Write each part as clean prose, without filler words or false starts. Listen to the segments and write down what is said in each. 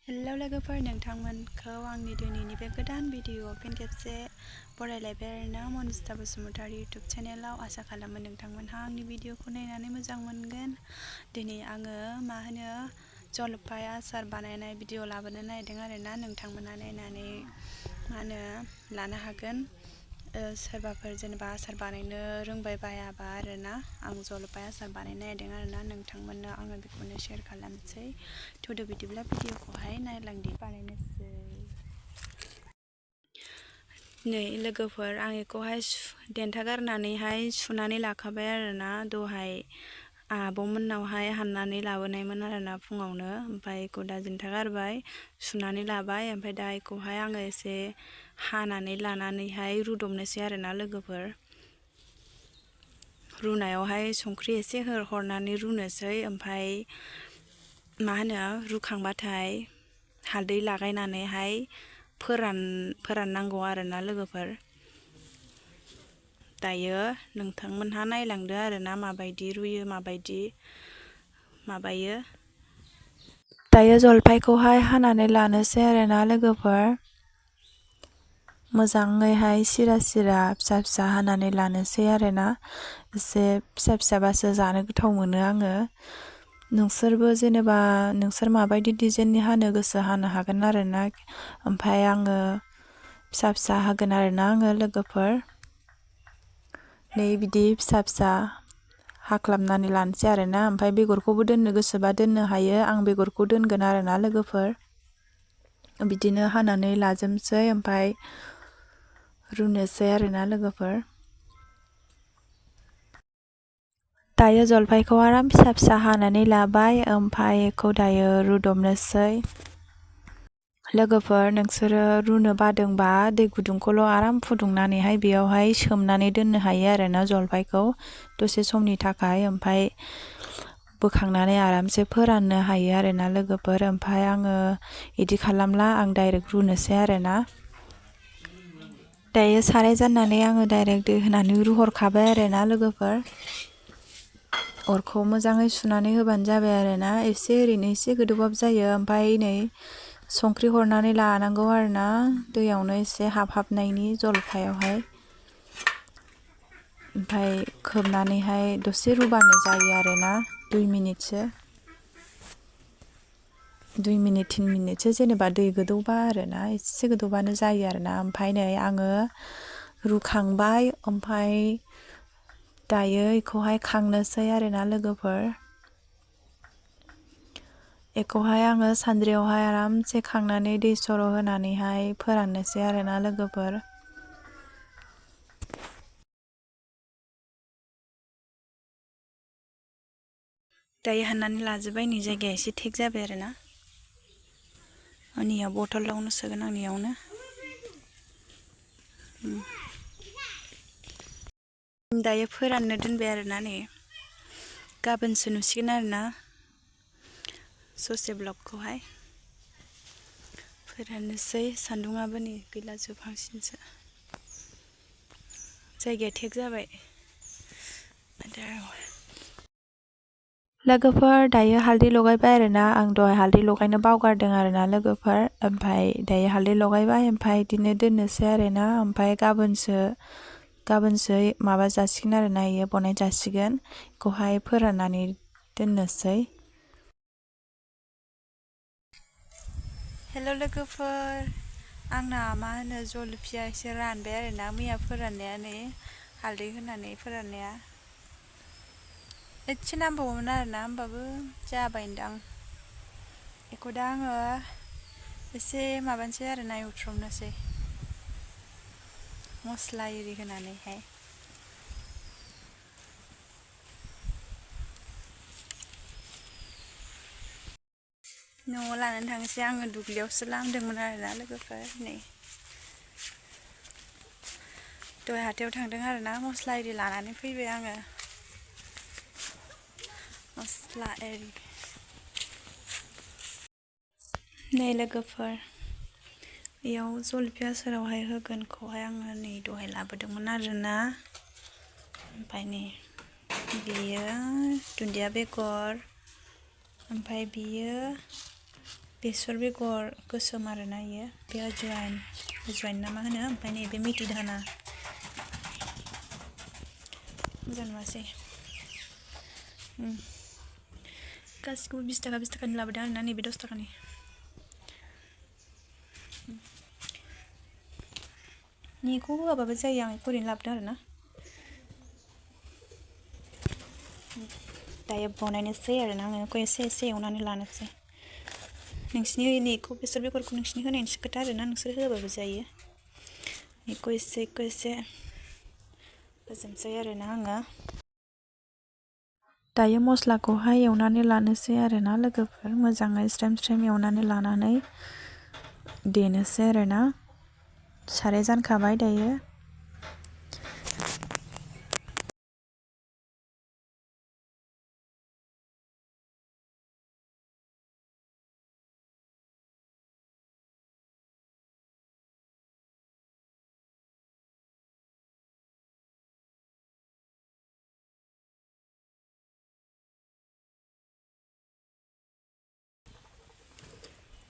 Hello लोगोफोर, नोंथांमोनखौ आंनि दिनैनि बे गोदान भिडिअ'आव फिन खेबसे बरायलायबाय आरोना मनिस्ता बसुमतारी इउटुब चेनेलाव। आसा खालामो नोंथांमोनहा आंनि भिडिअ'खौ नायनानै मोजां मोनगोन। दिनै आङो जलपाय आसार बानायनाय भिडिअ' लाबोनो नागिरदों आरोना। नोंथांमोनहा नायनानै लानो हागोन। सोरबाफोर जेनेबा आसार बानायनो रोंबाय बायाबा आरोना, आं जलपाय आसार बानायनो नागिरदों आरोना। नोंथांमोननो आङो बेखौनो शेयार खालामसै। थुदो बिदिब्ला भिडिअ'खौहाय नायलांदि बानायनोसै। नै लोगोफोर, आं बेखौहाय देन्था गारनानैहाय सुनानै लाखाबाय आरोना। दहाय आब'मोननावहाय हाननानै लाबोनायमोन आरोना फुङावनो। ओमफ्राय बेखौ दा देन्था गारबाय, सुनानै लाबाय। ओमफ्राय दा बेखौहाय आङो एसे हानानै लानानैहाय रुदबनोसै आरोना लोगोफोर। रुनायावहाय संख्रि एसे हरनानै रुनोसै। ओमफ्राय रुखांबाथाय हालदै लागायनानैहाय फोराननांगौ आरोना लोगोफोर। दायो नोंथांमोनहा नायलांदो आरोना माबायदि रुयो, माबायदि माबायो। दायो जलपायखौहाय हानानै लानोसै आरोना लोगोफोर। मोजाङैहाय सिरा सिरा फिसा फिसा हानानै लानोसै आरोना। एसे फिसा फिसाबासो जानो गोथाव मोनो आङो। नोंसोरबो जेनेबा नोंसोर माबायदि डिजाइननि हानो गोसो हानो हागोन आरोना। ओमफ्राय आङो फिसा फिसा हागोन आरोना लोगोफोर। नै बिदि फिसा फिसा हाख्लाबनानै लानोसै आरोना। ओमफ्राय बेगरखौबो दोननो गोसोबा दोननो हायो। आं बेगरखौ दोनगोन आरोना लोगोफोर। बिदिनो हानानै लाजोबसै, ओमफ्राय रुनोसै आरोना लोगोफोर। दायो जलपायखौ आराम फिसा फिसा हानानै लाबाय, ओमफ्राय बेखौ दायो रुदबनोसै। लोगोफोर, नोंसोरो रुनो बादोंबा दै गुदुंखौल' आराम फुदुंनानैहाय बेयावहाय सोमनानै दोननो हायो आरोना जलपायखौ दसे समनि थाखाय। ओमफ्राय बोखांनानै आरामसे फोराननो हायो आरोना लोगोफोर। ओमफ्राय आङो बिदि खालामला, आं डाइरेक्ट रुनोसै आरोना। दायो साराय जाननानै आङो डाइरेक्ट दै होनानै रुहरखाबाय आरोना लोगोफोर। अरखौ मोजाङै सुनानै होबानो जाबाय आरोना। ओरैनो एसे गोदौबाबो जायो। ओमफ्राय नै संख्रि हरनानै लानांगौ आरोना, दैयावनो एसे हाबहाबनायनि जलपायावहाय। ओमफ्राय खोबनानैहाय दसे रुबानो जायो आरोना। 2 मिनिटसो 2 मिनिट 3 मिनिटसो जेनेबा दै गोदौबा आरोना, एसे गोदौबानो जायो आरोना। ओमफ्राय नै आङो रुखांबाय। ओमफ्राय दायो बेखौहाय खांनोसै आरोना लोगोफोर। बेखौहाय आङो सान्द्रियावहाय आरामसे खांनानै दै सर' होनानैहाय फोराननोसै आरोना लोगोफोर। दायो हाननानै लाजोब्बाय। नै जायगाया एसे थेक जाबाय आरोना। आंनियाव बथलावनो सोगोन, आंनियावनो। दायो फोराननो दोनबाय आरोना। नै गाबोनसो नुसिगोन आरोना ससे ब्लगखौहाय। फोराननोसै। सान्दुङाबो नै गैला, जोबहांसिनसो। जायगाया थेक जाबाय। लोगोफोर, दायो हालदै लगायबाय आरोना। आं दहाय हालदै लगायनो बावगारदों आरोना लोगोफोर। ओमफ्राय दायो हालदै लगायबाय, ओमफ्राय बिदिनो दोननोसै आरोना। ओमफ्राय गाबोनसो माबा जासिगोन आरोना, बेयो बनाय जासिगोन। बेखौहाय फोराननानै दोननोसै। हेल' लोगोफोर, आंना जलफिया एसे रानबाय आरोना। मैया फोराननाया नै हालदै होनानै फोराननाया एसे नांबावोमोन आरोना, होमबाबो जाबायदां। बेखौ दा आङो एसे माबानोसै आरोना, एवथ्रमनोसै मस्ला एरि होनानैहाय। न'आव लानानै थांनोसै। आङो दुब्लियावसो लामदोंमोन आरोना लोगोफोर। नै दहाय हाथायाव थांदों आरोना, मस्ला एरि लानानै फैबाय आङो। मस्ला एरि नै लोगोफोर, बेयाव जलफि आसारावहाय होगोनखौहाय आङो नै दहाय लाबोदोंमोन आरोना। ओमफ्राय नै बेयो दुन्दिया बेगर, ओमफ्राय बियो बेसर बेगर गोसोम आरोना इयो बे अजवाइन ना मा होनो ओमफ्राय नैबे मेथि दाना मोजां नुवासै गासिखौबो 20 थाखानि लाबोदों आरोना नैबे 10 थाखानि निखौ होआबाबो जायो आं बेखौ ओरैनो लाबोदों आरोना दायो बनायनोसै आरोना आङो बेखौ एसे एवनानै लानोसै नोंसिनि निखौ बेसर बेगरखौ नोंसिनि होनायनिसो खोथा आरोना नोंसोर होआबाबो जायो बेखौ एसे होजोबसै आरोना आङो दायो मस्लाखौहाय एवनानै लानोसै आरोना लोगोफोर मोजाङै स्रेम एवनानै लानानै देनोसै आरोना साराय जानखाबाय दायो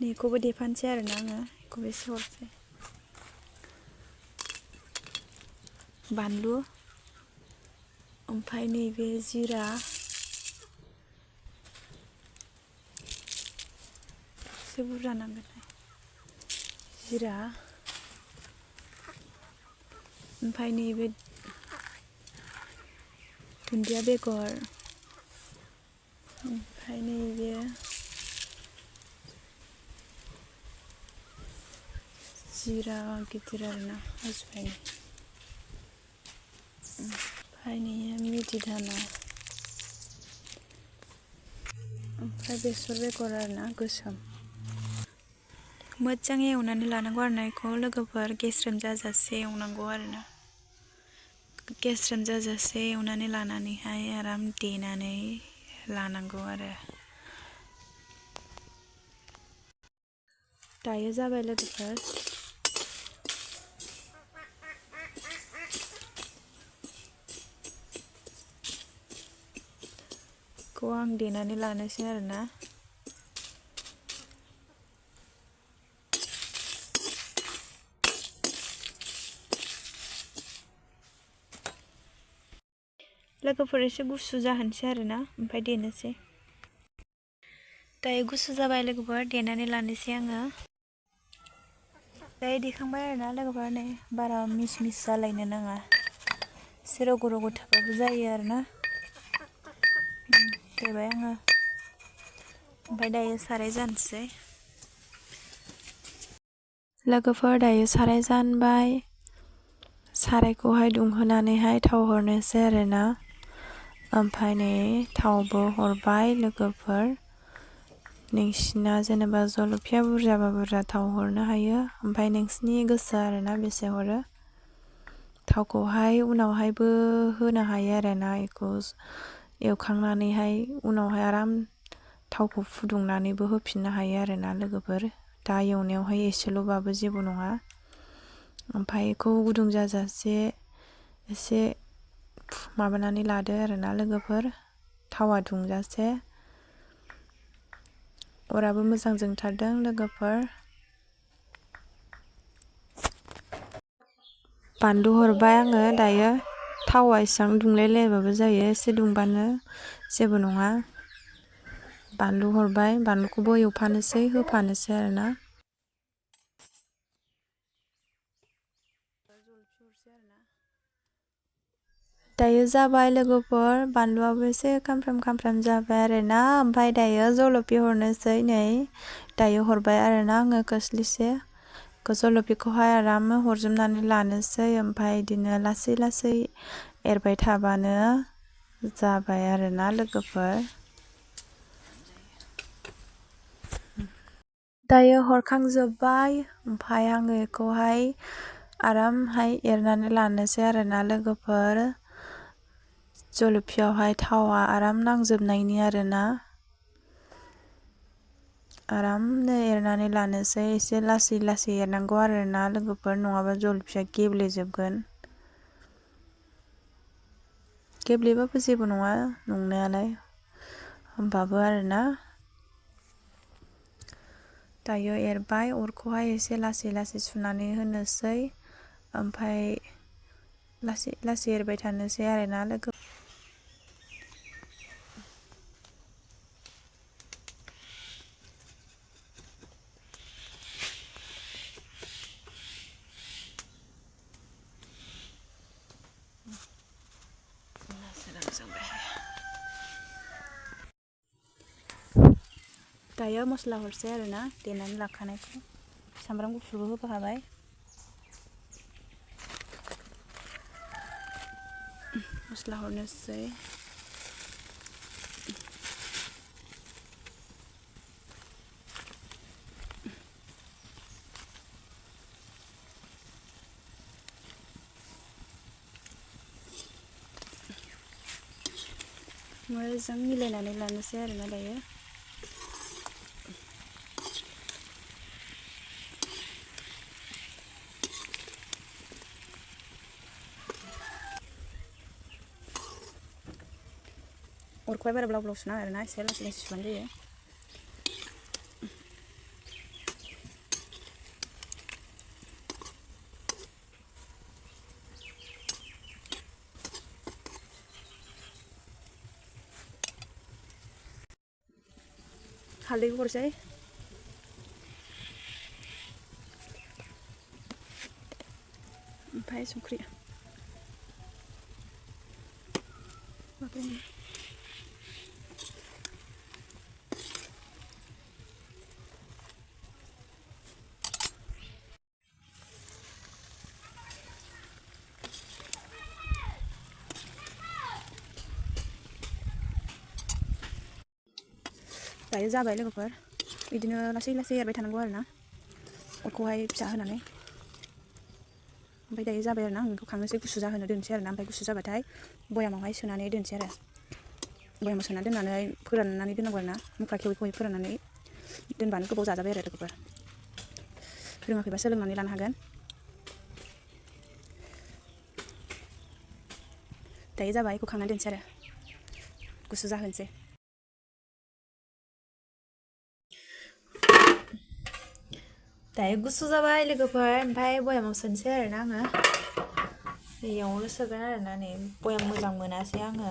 बेखौबो देफानोसै आरोना आङो बेखौबो एसे हरसै बानलु ओमफ्राय नैबे जिरा एसे बुरजा नांगोन जिरा ओमफ्राय नैबे दुन्दिया बेगर ओमफ्राय नैबे जिरा गिदिर आरोना अजवाइन ओमफ्राय नैयो मेथि दाना ओमफ्राय बेसर बेगर आरोना गोसोम मोजाङै एवनानै लानांगौ आरोना बेखौ लोगोफोर गेस्रेम जाजासे एवनांगौ आरोना गेस्रेम जाजासे एवनानै लानानैहाय आराम देनानै लानांगौ आरो दायो जाबाय लोगोफोर बेखौ आं देनानै लानोसै आरोना लोगोफोर एसे गुसु जाहोनसै आरोना ओमफ्राय देनोसै दायो गुसु जाबाय लोगोफोर देनानै लानोसै आङो दायो देखांबाय आरोना लोगोफोर नै बारा मिस जालायनो नाङा एसे रग' थाबाबो जायो आरोना देबाय आङो ओमफ्राय दायो साराय जानोसै लोगोफोर दायो साराय जानबाय सारायखौहाय दुंहोनानैहाय थाव हरनोसै आरोना ओमफ्राय नै थावबो हरबाय लोगोफोर नोंसिना जेनेबा जलफिया बुरजाबा बुरजा थाव हरनो हायो ओमफ्राय नोंसिनि गोसो आरोना बेसे हरो थावखौहाय उनावहायबो होनो हायो आरोना बेखौ एवखांनानैहाय उनावहाय आराम थावखौ फुदुंनानैबो होफिननो हायो आरोना लोगोफोर दा एवनायावहाय एसेल'बाबो जेबो नङा ओमफ्राय बेखौ गुदुं जाजासे एसे माबानानै लादो आरोना लोगोफोर थावा दुंजासे अराबो मोजां जोंथारदों लोगोफोर बानलु हरबाय आङो दायो थावा एसेबां दुंलायलायाबाबो जायो एसे दुंबानो जेबो नङा बानलु हरबाय बानलुखौबो एवफानोसै होफानोसै आरोना दायो जाबाय लोगोफोर बानलुआबो एसे खामफ्राम जाबाय आरोना ओमफ्राय दायो जलफि हरनोसै नै दायो हरबाय आरोना आङो खोस्लिसे जलफिखौहाय आराम हरजोबनानै लानोसै ओमफ्राय बिदिनो लासै एरबाय थाबानो जाबाय आरोना लोगोफोर दायो हरखांजोब्बाय ओमफ्राय आङो बेखौहाय आरामहाय एरनानै लानोसै आरोना लोगोफोर जलफियावहाय थावा आराम नांजोबनायनि आरोना आरामनो एरनानै लानोसै एसे लासै एरनांगौ आरोना लोगोफोर नङाबा जलफिया गेब्लेजोबगोन गेब्लेबाबो जेबो नङा नंनायालाय होमबाबो आरोना दायो एरबाय अरखौहाय एसे लासै लासै सुनानै होनोसै ओमफ्राय लासै लासै एरबाय थानोसै आरोना लोगो दायो मस्ला हरसै आरोना देनानै लाखानायखौ सामब्राम गुफुरबो होफाखाबाय मस्ला हरनोसै मोजां मिलायनानै लानोसै आरोना दायो अरखौहाय बारा ब्लाव ब्लाव सुना आरोना एसे लासै लासै सुबानो जायो हालदैखौ हरसै ओमफ्राय संख्रि दायो जाबाय लोगोफोर बिदिनो लासै लासै एरबाय थानांगौ आरोना अरखौहाय फिसा होनानै ओमफ्राय दायो जाबाय आरोना आं बेखौ खांनोसै गुसु जाहोनो दोनसै आरोना ओमफ्राय गुसु जाबाथाय बयामावहाय सोनानै दोनसै आरो बयामाव सोनानै दोननानै फोराननानै दोननांगौ आरोना मुख्रा खेवै खेवै फोराननानै दोनबानो गोबाव जाजाबाय आरो लोगोफोर रोङाखैबा सोलोंनानै लानो हागोन दायो जाबाय बेखौ खांनानै दोनसै आरो गुसु जाहोनोसै दायो गुसु जाबाय लोगोफोर ओमफ्राय बयामाव सोनोसै आरोना आङो बेयावनो सोगोन आरोना नै बयाम मोजां मोनासै आङो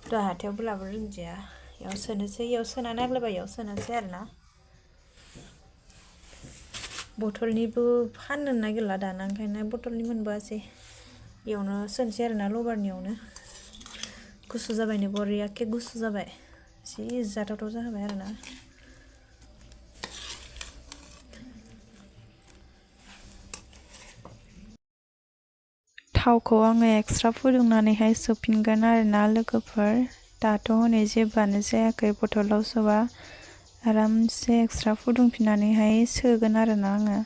दहाय हाथायावबो लाबोनो रोंदिया बेयाव सोनोसै बेयाव सोनानै आग्लायबा बेयाव सोनोसै आरोना बथलनिबो फाननो नागिरला दाना ओंखायनो बथलनि मोनबोआसै बेयावनो सोनोसै आरोना लबारनियावनो गुसु जाबायनो बरियाके गुसु जाबाय जि जाथावथाव जाबाय आरोना थावखौ आङो एक्सट्रा फुदुंनानैहाय सोफिनगोन आरोना लोगोफोर दाथ' हनै जेबोआनो जायाखै बथलाव सोबा आरामसे एक्सट्रा फुदुंफिननानैहाय सोगोन आरोना आङो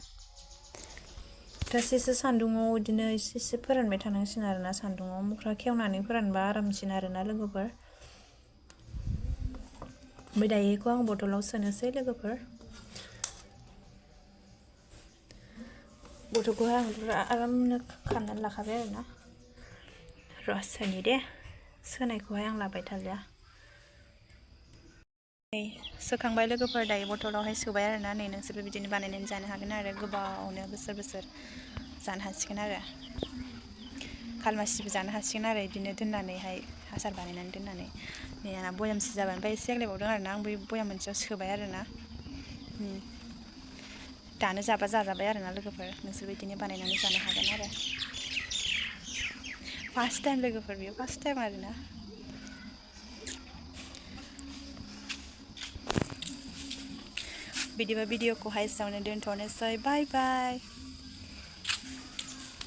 सप्तासेसो सान्दुङाव बिदिनो एसे फोरानबाय थानांसिगोन आरोना सान्दुङाव मुख्रा खेवनानै फोरानबा आरामसिन आरोना लोगोफोर ओमफ्राय दायो बेखौ आं बथलाव सोनोसै लोगोफोर बथलखौहाय आं आरामनो खालामनानै लाखाबाय आरोना र' सोनि दे सोनायखौहाय आं लाबाय थालिया नै सोखांबाय लोगोफोर दायो बथलावहाय सोबाय आरोना नै नोंसोरबो बिदिनो बानायनानै जानो हागोन आरो गोबावनो बोसोर बोसोर जानो हासिगोन आरो खालमासिबो जानो हासिगोन आरो बिदिनो दोननानैहाय आसार बानायनानै दोननानै नै आंना बयामसे जाबाय ओमफ्राय एसे आग्लायबावदों आरोना आं बै बयाम मोनसेयाव सोबाय आरोना दानो जाबा जाजाबाय आरोना लोगोफोर नोंसोर बिदिनो बानायनानै जानो हागोन आरो फार्स्ट टाइम लोगोफोर बेयो फार्स्ट टाइम आरोना बिदिबा भिडिअखौहाय एसेयावनो दोनथ'नोसै बाय बाय